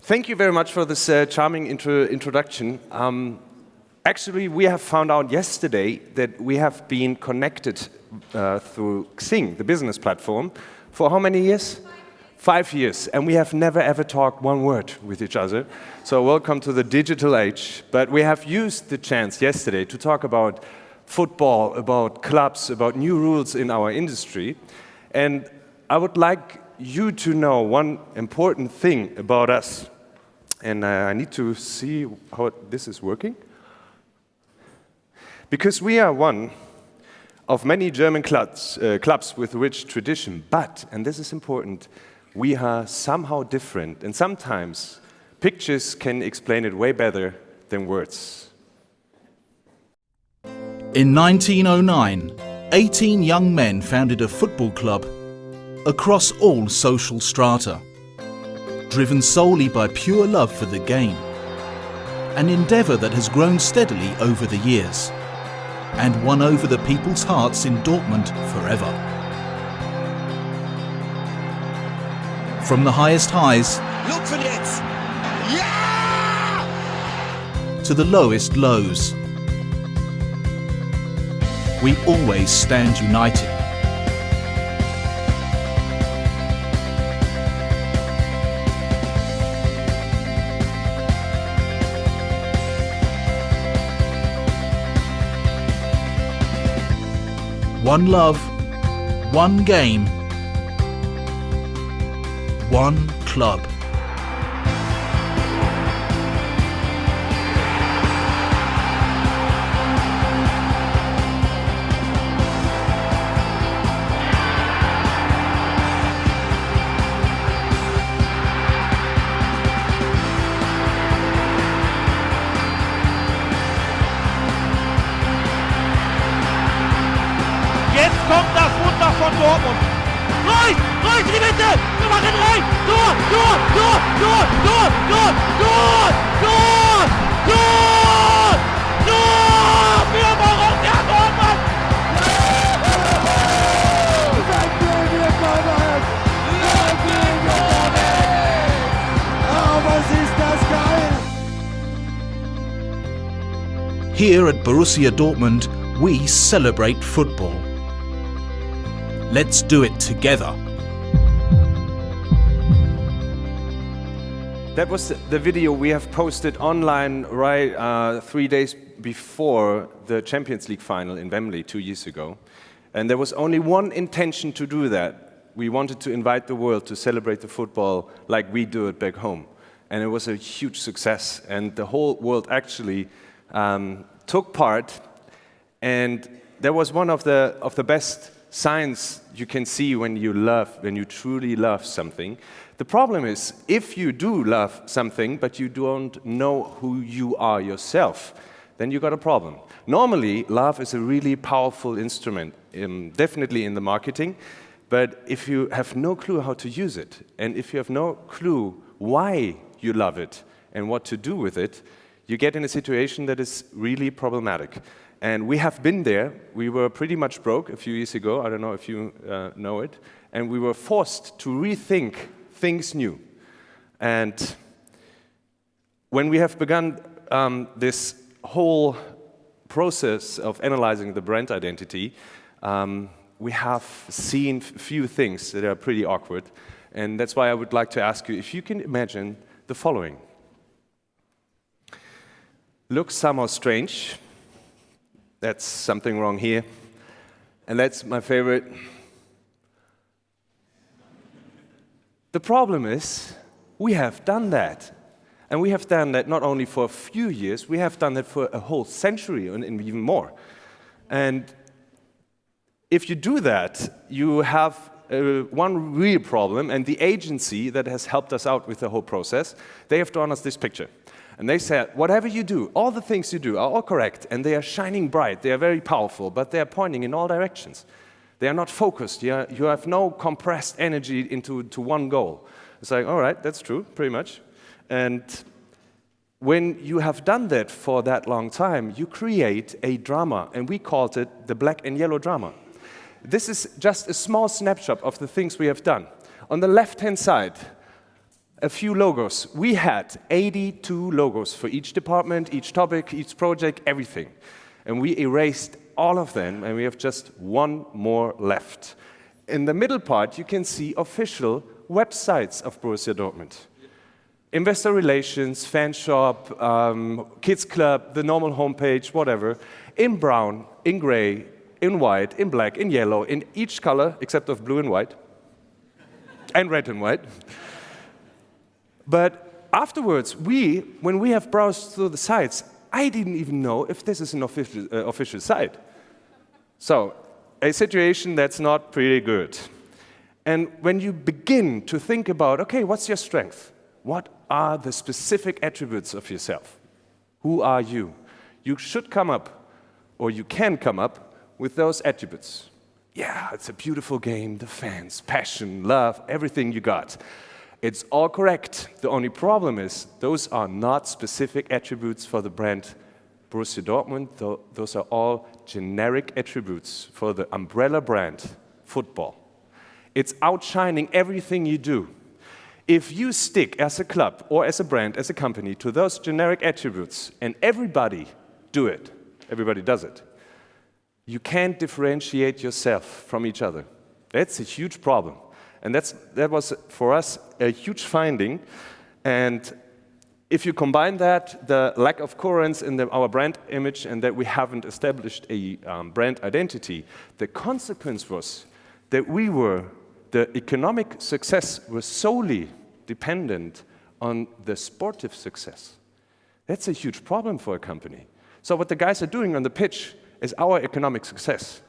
Thank you very much for this charming introduction. Actually, we have found out yesterday that we have been connected through Xing, the business platform, for how many years? 5 years, and we have never ever talked one word with each other. So welcome to the digital age. But we have used the chance yesterday to talk about football, about clubs, about new rules in our industry. And I would like you to know one important thing about us. And I need to see how this is working. Because we are one of many German clubs with rich tradition, but, and this is important, we are somehow different. And sometimes pictures can explain it way better than words. In 1909, 18 young men founded a football club across all social strata, driven solely by pure love for the game, an endeavour that has grown steadily over the years and won over the people's hearts in Dortmund forever. From the highest highs to the lowest lows, we always stand united. One love, one game, one club. Jetzt kommt das Wunder von Dortmund. Reus in die Mitte. Wir machen rein. Tor. Für Borussia Dortmund. Was ist das geil. Here at Borussia Dortmund, we celebrate football. Let's do it together. That was the video we have posted online right 3 days before the Champions League final in Wembley 2 years ago. And there was only one intention to do that. We wanted to invite the world to celebrate the football like we do it back home. And it was a huge success. And the whole world actually took part. And that was one of the best signs you can see when you truly love something. The problem is, if you do love something, but you don't know who you are yourself, then you got a problem. Normally, love is a really powerful instrument, definitely in the marketing, but if you have no clue how to use it, and if you have no clue why you love it and what to do with it, you get in a situation that is really problematic. And we have been there. We were pretty much broke a few years ago. I don't know if you know it. And we were forced to rethink things new. And when we have begun this whole process of analyzing the brand identity, we have seen few things that are pretty awkward. And that's why I would like to ask you if you can imagine the following. Looks somehow strange. That's something wrong here. And that's my favorite. The problem is, we have done that. And we have done that not only for a few years, we have done that for a whole century and even more. And if you do that, you have one real problem, and the agency that has helped us out with the whole process, they have drawn us this picture. And they said, whatever you do, all the things you do are all correct, and they are shining bright, they are very powerful, but they are pointing in all directions. They are not focused. You have no compressed energy into one goal. It's like, all right, that's true, pretty much. And when you have done that for that long time, you create a drama, and we called it the black and yellow drama. This is just a small snapshot of the things we have done. On the left-hand side, a few logos. We had 82 logos for each department, each topic, each project, everything. And we erased all of them, and we have just one more left. In the middle part, you can see official websites of Borussia Dortmund. Investor relations, fan shop, kids club, the normal homepage, whatever, in brown, in gray, in white, in black, in yellow, in each color except of blue and white, and red and white. But afterwards, when we have browsed through the sites, I didn't even know if this is an official site. So, a situation that's not pretty good. And when you begin to think about, okay, what's your strength? What are the specific attributes of yourself? Who are you? You should come up, or you can come up, with those attributes. Yeah, it's a beautiful game, the fans, passion, love, everything you got. It's all correct. The only problem is those are not specific attributes for the brand Borussia Dortmund. Those are all generic attributes for the umbrella brand football. It's outshining everything you do. If you stick as a club or as a brand, as a company, to those generic attributes, and everybody does it, you can't differentiate yourself from each other. That's a huge problem. And that was, for us, a huge finding. And if you combine that, the lack of coherence in our brand image, and that we haven't established a brand identity, the consequence was that the economic success was solely dependent on the sportive success. That's a huge problem for a company. So what the guys are doing on the pitch is our economic success.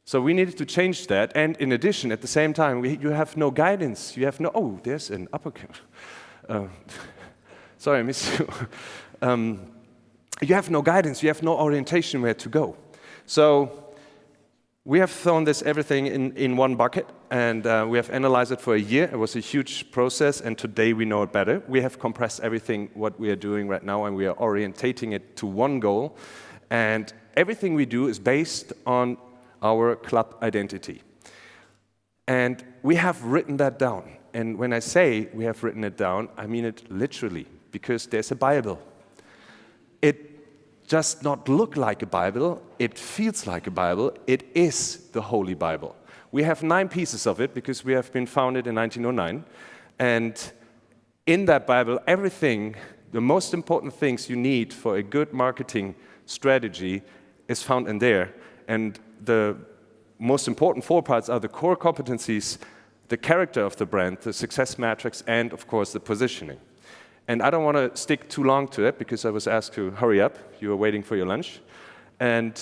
So we needed to change that, and in addition, at the same time, you have no guidance. You have no, oh, there's an uppercut. Sorry, I missed you. You have no guidance, you have no orientation where to go. So we have thrown this everything in one bucket, and we have analyzed it for a year. It was a huge process, and today we know it better. We have compressed everything, what we are doing right now, and we are orientating it to one goal. And everything we do is based on our club identity. And we have written that down. And when I say we have written it down, I mean it literally, because there's a Bible. It does not look like a Bible, it feels like a Bible, it is the Holy Bible. We have 9 pieces of it because we have been founded in 1909. And in that Bible, everything, the most important things you need for a good marketing strategy is found in there. And the most important 4 parts are the core competencies, the character of the brand, the success matrix, and of course the positioning. And I don't want to stick too long to it because I was asked to hurry up. You were waiting for your lunch. And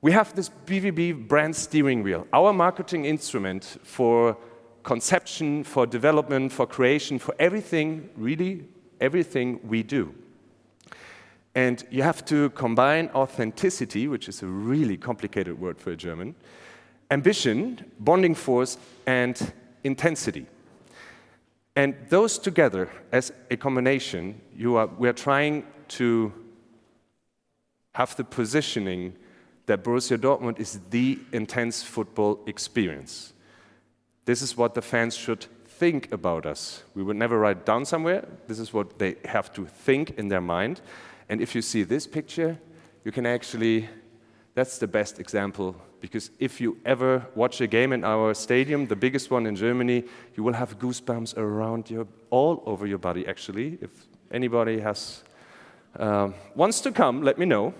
we have this BVB brand steering wheel, our marketing instrument for conception, for development, for creation, for everything, really everything we do. And you have to combine authenticity, which is a really complicated word for a German, ambition, bonding force, and intensity. And those together, as a combination, we are trying to have the positioning that Borussia Dortmund is the intense football experience. This is what the fans should think about us. We would never write it down somewhere. This is what they have to think in their mind. And if you see this picture, you can actually, that's the best example, because if you ever watch a game in our stadium, the biggest one in Germany, you will have goosebumps all over your body, actually. If anybody wants to come, let me know.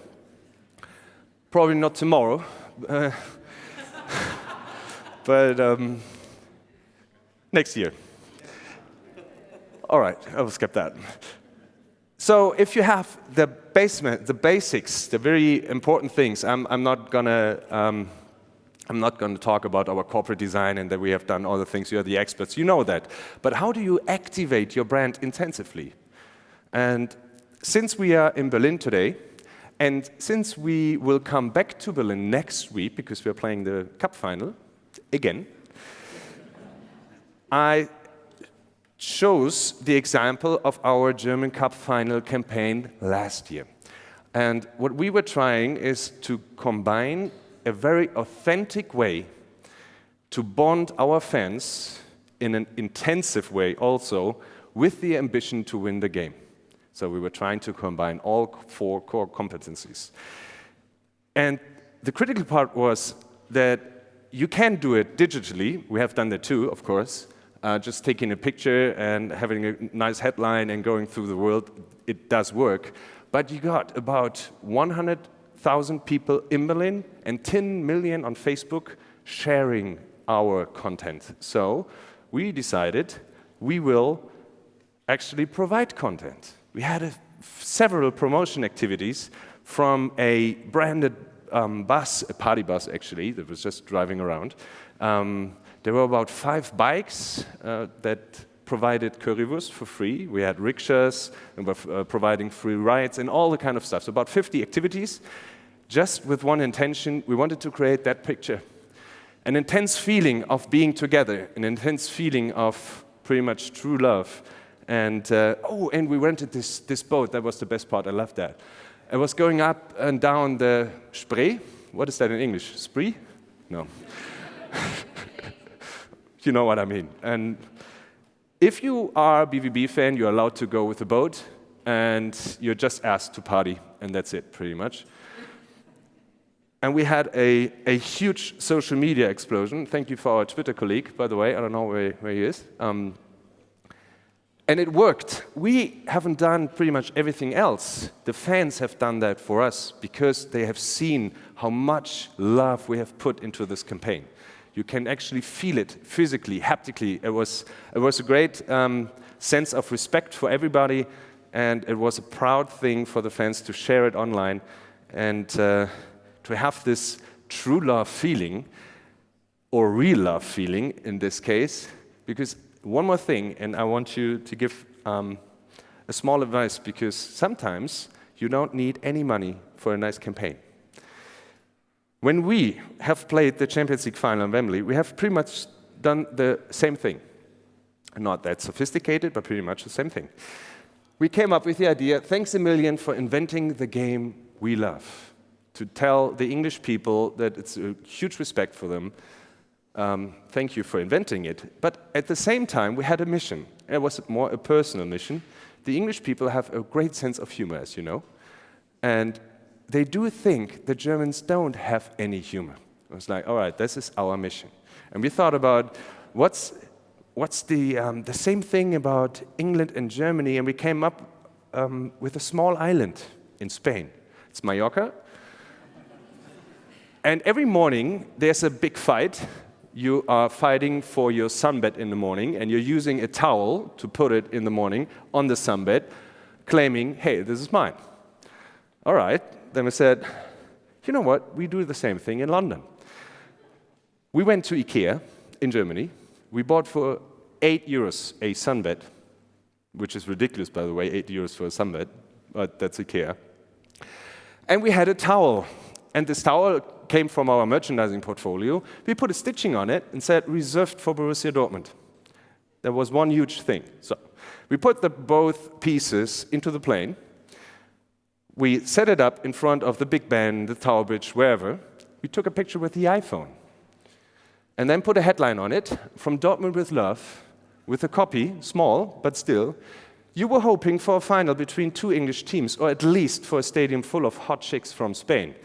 Probably not tomorrow, but next year. All right, I will skip that. So if you have the basement, the basics, the very important things, I'm not gonna talk about our corporate design and that we have done all the things. You're the experts, you know that. But how do you activate your brand intensively? And since we are in Berlin today, and since we will come back to Berlin next week because we're playing the cup final again, I chose the example of our German Cup final campaign last year. And what we were trying is to combine a very authentic way to bond our fans in an intensive way also with the ambition to win the game. So we were trying to combine all 4 core competencies. And the critical part was that you can do it digitally. We have done that too, of course. Just taking a picture and having a nice headline and going through the world, it does work. But you got about 100,000 people in Berlin and 10 million on Facebook sharing our content. So we decided we will actually provide content. We had several promotion activities from a branded bus, a party bus actually, that was just driving around. There were about 5 bikes that provided currywurst for free. We had rickshaws and were providing free rides and all the kind of stuff. So about 50 activities, just with one intention. We wanted to create that picture. An intense feeling of being together, an intense feeling of pretty much true love. And and we rented this boat. That was the best part. I loved that. It was going up and down the Spree. What is that in English? Spree? No. You know what I mean. And if you are a BVB fan, you're allowed to go with the boat, and you're just asked to party, and that's it, pretty much. And we had a huge social media explosion. Thank you for our Twitter colleague, by the way. I don't know where he is. And it worked. We haven't done pretty much everything else. The fans have done that for us because they have seen how much love we have put into this campaign. You can actually feel it physically, haptically. It was a great sense of respect for everybody, and it was a proud thing for the fans to share it online and to have this true love feeling, or real love feeling in this case. Because one more thing, and I want you to give a small advice, because sometimes you don't need any money for a nice campaign. When we have played the Champions League final in Wembley, we have pretty much done the same thing. Not that sophisticated, but pretty much the same thing. We came up with the idea, thanks a million for inventing the game we love, to tell the English people that it's a huge respect for them. Thank you for inventing it. But at the same time, we had a mission. It was more a personal mission. The English people have a great sense of humor, as you know. And they do think the Germans don't have any humor. It was like, all right, this is our mission. And we thought about what's the same thing about England and Germany, and we came up with a small island in Spain. It's Mallorca. And every morning, there's a big fight. You are fighting for your sunbed in the morning, and you're using a towel to put it in the morning on the sunbed, claiming, hey, this is mine. All right. Then we said, you know what, we do the same thing in London. We went to IKEA in Germany. We bought for €8 a sunbed, which is ridiculous, by the way, €8 for a sunbed, but that's IKEA. And we had a towel, and this towel came from our merchandising portfolio. We put a stitching on it and said, reserved for Borussia Dortmund. That was one huge thing. So we put both pieces into the plane. We set it up in front of the Big Ben, the Tower Bridge, wherever. We took a picture with the iPhone and then put a headline on it, from Dortmund with love, with a copy, small, but still. You were hoping for a final between 2 English teams, or at least for a stadium full of hot chicks from Spain.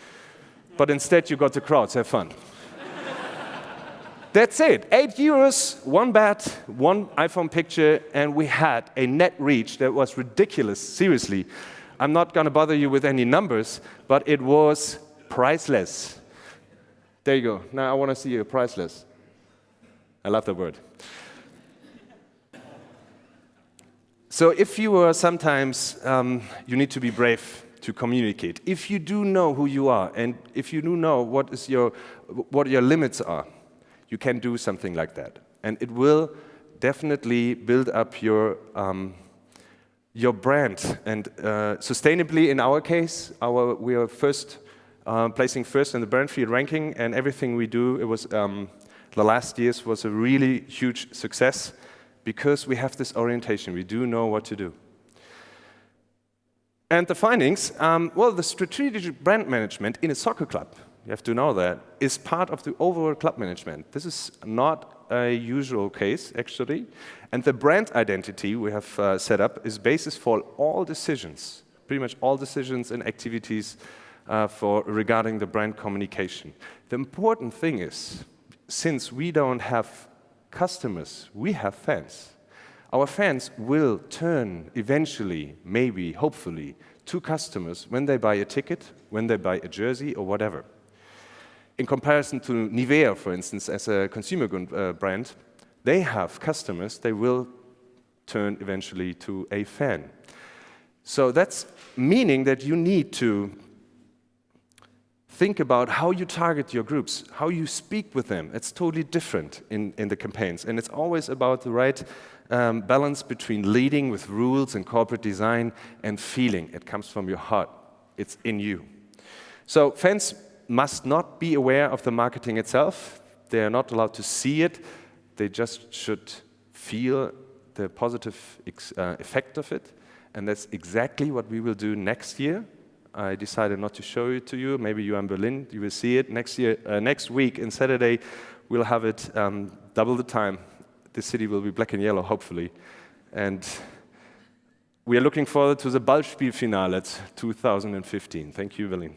But instead you got the crowds, have fun. That's it, €8, 1 bet, 1 iPhone picture, and we had a net reach that was ridiculous, seriously. I'm not going to bother you with any numbers, but it was priceless. There you go. Now I want to see you priceless. I love that word. So if you are sometimes, you need to be brave to communicate. If you do know who you are, and if you do know what your limits are, you can do something like that. And it will definitely build up your brand. And sustainably, in our case, we are placing first in the brand field ranking, and everything we do, it was the last years was a really huge success because we have this orientation. We do know what to do. And the findings, well, the strategic brand management in a soccer club, you have to know that, is part of the overall club management. This is not a usual case, actually. And the brand identity we have set up is basis for all decisions, pretty much all decisions and activities regarding the brand communication. The important thing is, since we don't have customers, we have fans. Our fans will turn eventually, maybe, hopefully, to customers when they buy a ticket, when they buy a jersey, or whatever. In comparison to Nivea, for instance, as a consumer good brand, they have customers, they will turn eventually to a fan. So that's meaning that you need to think about how you target your groups, how you speak with them. It's totally different in the campaigns. And it's always about the right balance between leading with rules and corporate design and feeling. It comes from your heart. It's in you. So fans must not be aware of the marketing itself. They are not allowed to see it. They just should feel the positive effect of it. And that's exactly what we will do next year. I decided not to show it to you. Maybe you are in Berlin, you will see it. Next week, on Saturday, we'll have it double the time. The city will be black and yellow, hopefully. And we are looking forward to the Ballspielfinale 2015. Thank you, Berlin.